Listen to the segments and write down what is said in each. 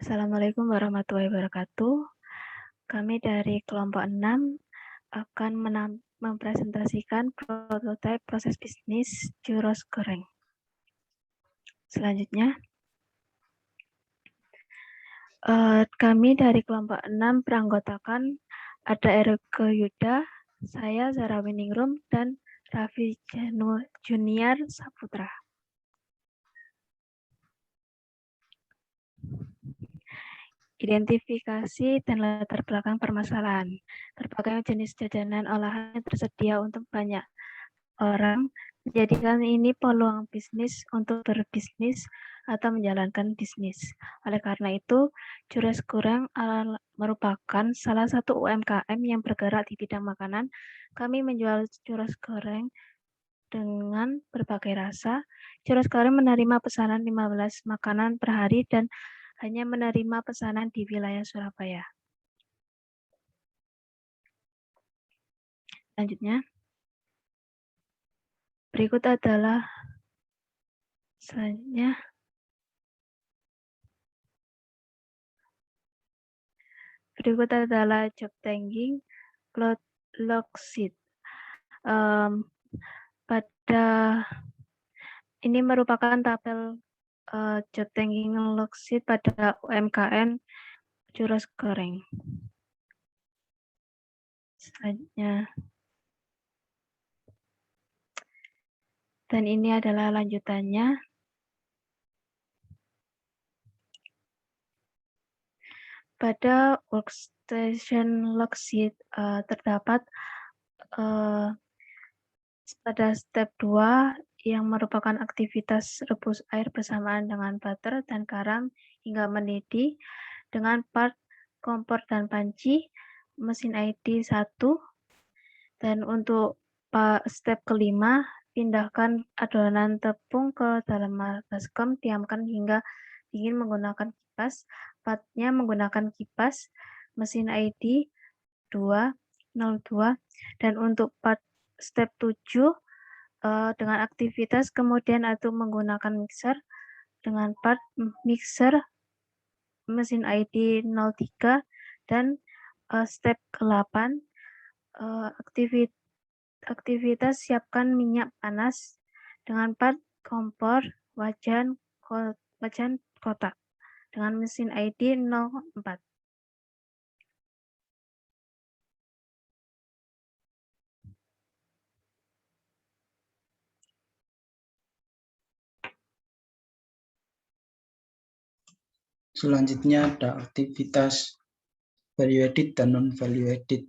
Assalamualaikum warahmatullahi wabarakatuh. Kami dari kelompok 6 akan mempresentasikan prototipe proses bisnis churros goreng. Selanjutnya, kami dari kelompok 6 beranggotakan ada Erike Yuda, saya Zara Winingrum, dan Raffi Junior Saputra. Identifikasi dan latar belakang permasalahan. Berbagai jenis jajanan olahan tersedia untuk banyak orang, menjadikan ini peluang bisnis untuk berbisnis atau menjalankan bisnis. Oleh karena itu, churros goreng merupakan salah satu UMKM yang bergerak di bidang makanan. Kami menjual churros goreng dengan berbagai rasa. Churros goreng menerima pesanan 15 makanan per hari dan hanya menerima pesanan di wilayah Surabaya. Selanjutnya, berikut adalah job tagging log sheet. Pada ini merupakan tabel job tagging log sheet pada UMKM churros goreng. Selanjutnya, dan ini adalah lanjutannya. Pada workstation log sheet terdapat pada step 2 yang merupakan aktivitas rebus air bersamaan dengan butter dan garam hingga mendidih dengan part kompor dan panci, mesin ID 1. Dan untuk step kelima, pindahkan adonan tepung ke dalam baskom, diamkan hingga dingin menggunakan kipas. Partnya menggunakan kipas, mesin ID 202. Dan untuk part step 7, dengan aktivitas kemudian aduk menggunakan mixer dengan part mixer mesin ID 03. Dan step ke-8, aktivitas siapkan minyak panas dengan part kompor wajan kotak dengan mesin ID 04. Selanjutnya ada aktivitas value added dan non value added.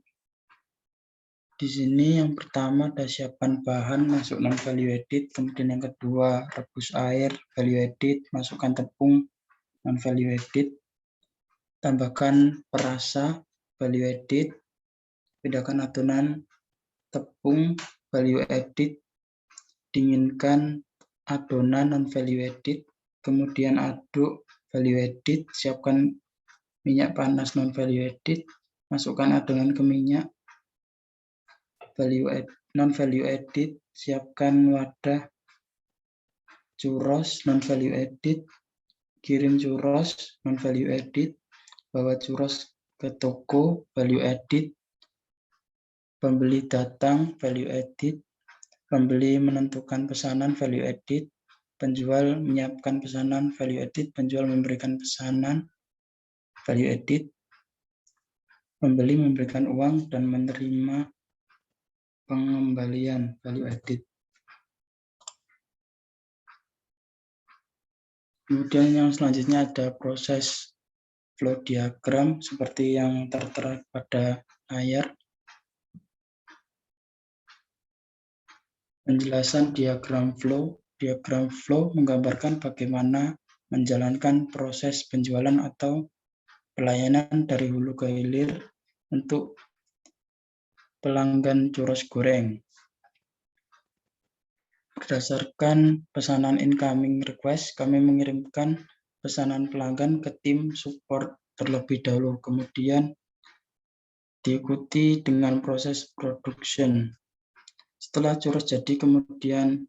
Di sini yang pertama ada siapkan bahan, masuk non value added. Kemudian yang kedua rebus air, value added, masukkan tepung, non value added. Tambahkan perasa, value added. Bedakan adonan tepung, value added. Dinginkan adonan non value added. Kemudian aduk, value added. Siapkan minyak panas non value added. Masukkan adonan ke minyak, non value added. Siapkan wadah churros non value added. Kirim churros non value added. Bawa churros ke toko, value added. Pembeli datang, value added. Pembeli menentukan pesanan, value added. Penjual menyiapkan pesanan, value added. Penjual memberikan pesanan, value added. Pembeli memberikan uang dan menerima pengembalian, value added. Kemudian yang selanjutnya ada proses flow diagram seperti yang tertera pada layar. Penjelasan diagram flow. Diagram flow menggambarkan bagaimana menjalankan proses penjualan atau pelayanan dari hulu ke hilir untuk pelanggan churros goreng. Berdasarkan pesanan incoming request, kami mengirimkan pesanan pelanggan ke tim support terlebih dahulu, kemudian diikuti dengan proses production. Setelah churros jadi, kemudian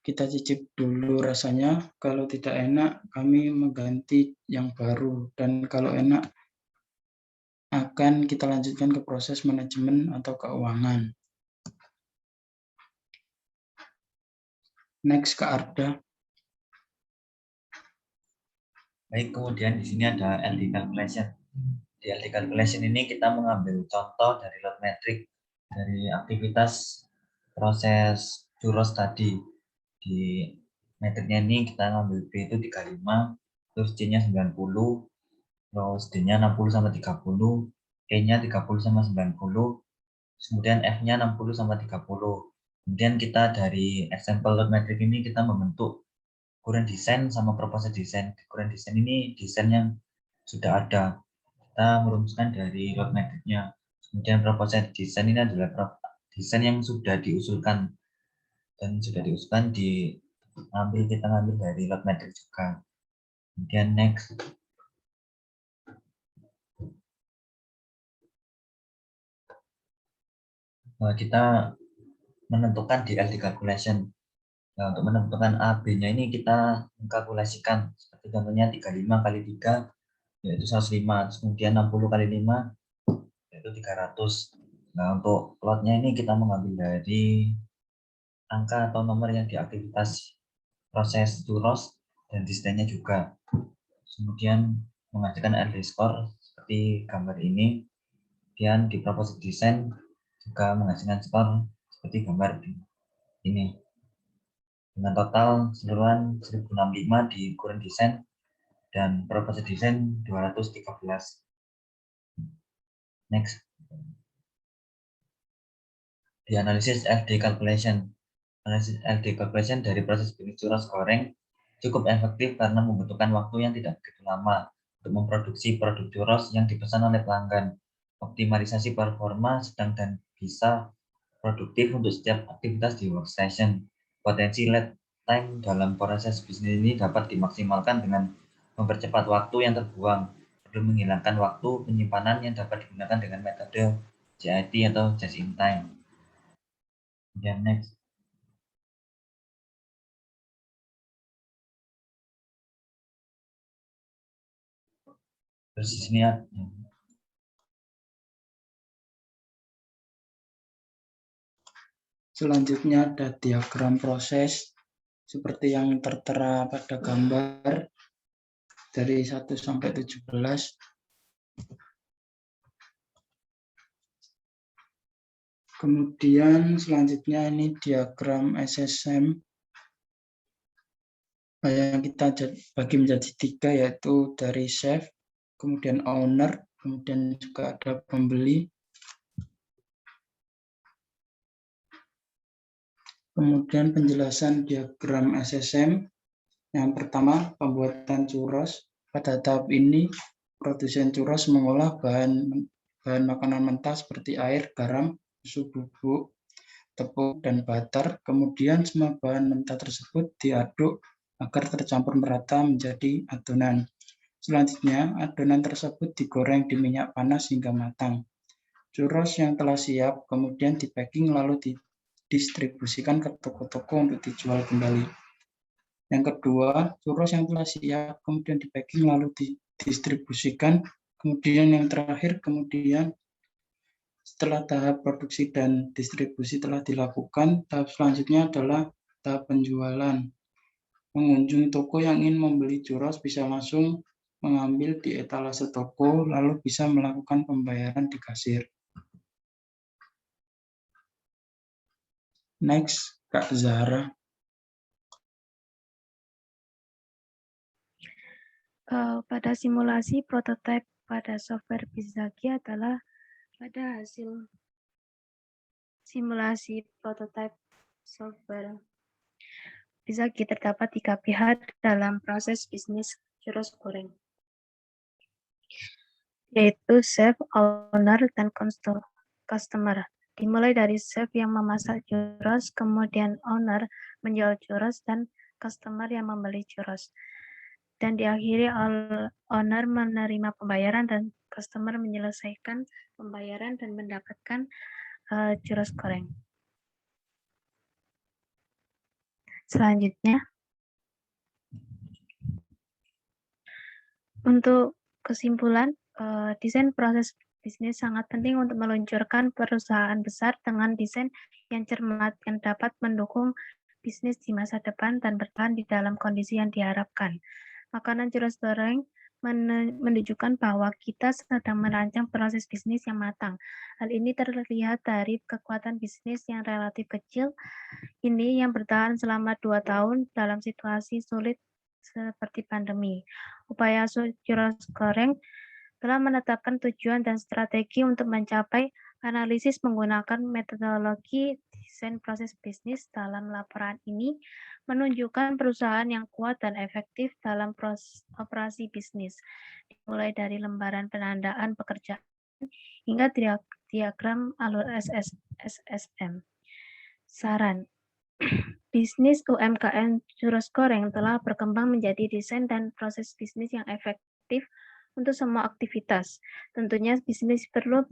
kita cicip dulu rasanya. Kalau tidak enak, kami mengganti yang baru. Dan kalau enak, akan kita lanjutkan ke proses manajemen atau keuangan. Next ke Arda. Baik, kemudian di sini ada LD calculation. Di LD calculation ini kita mengambil contoh dari load metric dari aktivitas proses churros tadi. Di metriknya ini kita ngambil B itu 35, terus C-nya 90, terus D-nya 60 sama 30, E-nya 30 sama 90, kemudian F-nya 60 sama 30. Kemudian kita dari example load metric ini kita membentuk current design sama proposal design. Current design ini desain yang sudah ada. Kita merumuskan dari load metric-nya. Kemudian proposal design ini adalah desain yang sudah diusulkan dan sudah diusulkan kita ngambil dari load metric juga. Kemudian next. Kita menentukan di LD calculation. Nah, untuk menentukan A, B-nya ini kita mengkalkulasikan. Seperti contohnya 35 kali 3, yaitu 105. Kemudian 60 kali 5, yaitu 300. Nah, untuk plotnya ini kita mengambil dari angka atau nomor yang di aktivitas proses churros dan desainnya juga. Kemudian menghasilkan LD score seperti gambar ini. Kemudian di proposal desain juga menghasilkan skor seperti gambar ini. Dengan total keseluruhan 1065 di current design dan proposal design 213. Next. Di analisis LD calculation. Analisis LD calculation dari proses bisnis churros goreng cukup efektif karena membutuhkan waktu yang tidak begitu lama untuk memproduksi produk churros yang dipesan oleh pelanggan. Optimalisasi performa sedang dan bisa produktif untuk setiap aktivitas di workstation. Potensi lead time dalam proses bisnis ini dapat dimaksimalkan dengan mempercepat waktu yang terbuang, perlu menghilangkan waktu penyimpanan yang dapat digunakan dengan metode JIT atau just in time. Dan next. Terus di sini ada Selanjutnya ada diagram proses seperti yang tertera pada gambar dari 1 sampai 17. Kemudian selanjutnya ini diagram SSM yang kita bagi menjadi 3, yaitu dari chef, kemudian owner, kemudian juga ada pembeli. Kemudian penjelasan diagram SSM. Yang pertama, pembuatan churros. Pada tahap ini, produsen churros mengolah bahan makanan mentah seperti air, garam, susu bubuk, tepung, dan butter. Kemudian semua bahan mentah tersebut diaduk agar tercampur merata menjadi adonan. Selanjutnya, adonan tersebut digoreng di minyak panas hingga matang. Churros yang telah siap kemudian di-packing lalu didistribusikan ke toko-toko untuk dijual kembali. Yang kedua, churros yang telah siap kemudian di-packing lalu didistribusikan. Kemudian yang terakhir, setelah tahap produksi dan distribusi telah dilakukan, tahap selanjutnya adalah tahap penjualan. Pengunjung toko yang ingin membeli churros bisa langsung mengambil di etalase toko lalu bisa melakukan pembayaran di kasir. Next, Kak Zahra. Pada simulasi prototipe pada software Bizaki adalah pada hasil simulasi prototipe software Bizaki terdapat 3 pihak dalam proses bisnis churros goreng, yaitu chef, owner, dan customer. Dimulai dari chef yang memasak churros, kemudian owner menjual churros, dan customer yang membeli churros. Dan diakhiri owner menerima pembayaran dan customer menyelesaikan pembayaran dan mendapatkan churros goreng. Selanjutnya, untuk kesimpulan, desain proses bisnis sangat penting untuk meluncurkan perusahaan besar dengan desain yang cermat yang dapat mendukung bisnis di masa depan dan bertahan di dalam kondisi yang diharapkan. Makanan churros goreng menunjukkan bahwa kita sedang merancang proses bisnis yang matang. Hal ini terlihat dari kekuatan bisnis yang relatif kecil ini yang bertahan selama 2 tahun dalam situasi sulit seperti pandemi. Upaya churros goreng telah menetapkan tujuan dan strategi untuk mencapai analisis menggunakan metodologi desain proses bisnis. Dalam laporan ini menunjukkan perusahaan yang kuat dan efektif dalam operasi bisnis, dimulai dari lembaran penandaan pekerjaan hingga diagram alur SSM. Saran, bisnis UMKM churros goreng telah berkembang menjadi desain dan proses bisnis yang efektif untuk semua aktivitas. Tentunya bisnis perlu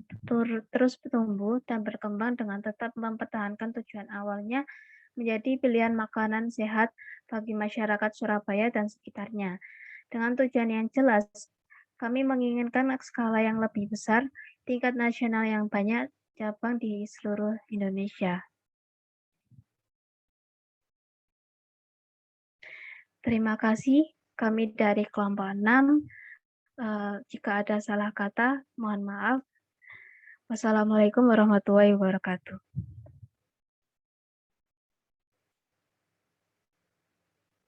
terus bertumbuh dan berkembang dengan tetap mempertahankan tujuan awalnya menjadi pilihan makanan sehat bagi masyarakat Surabaya dan sekitarnya. Dengan tujuan yang jelas, kami menginginkan skala yang lebih besar, tingkat nasional yang banyak, cabang di seluruh Indonesia. Terima kasih. Kami dari kelompok 6. Jika ada salah kata, mohon maaf. Wassalamualaikum warahmatullahi wabarakatuh.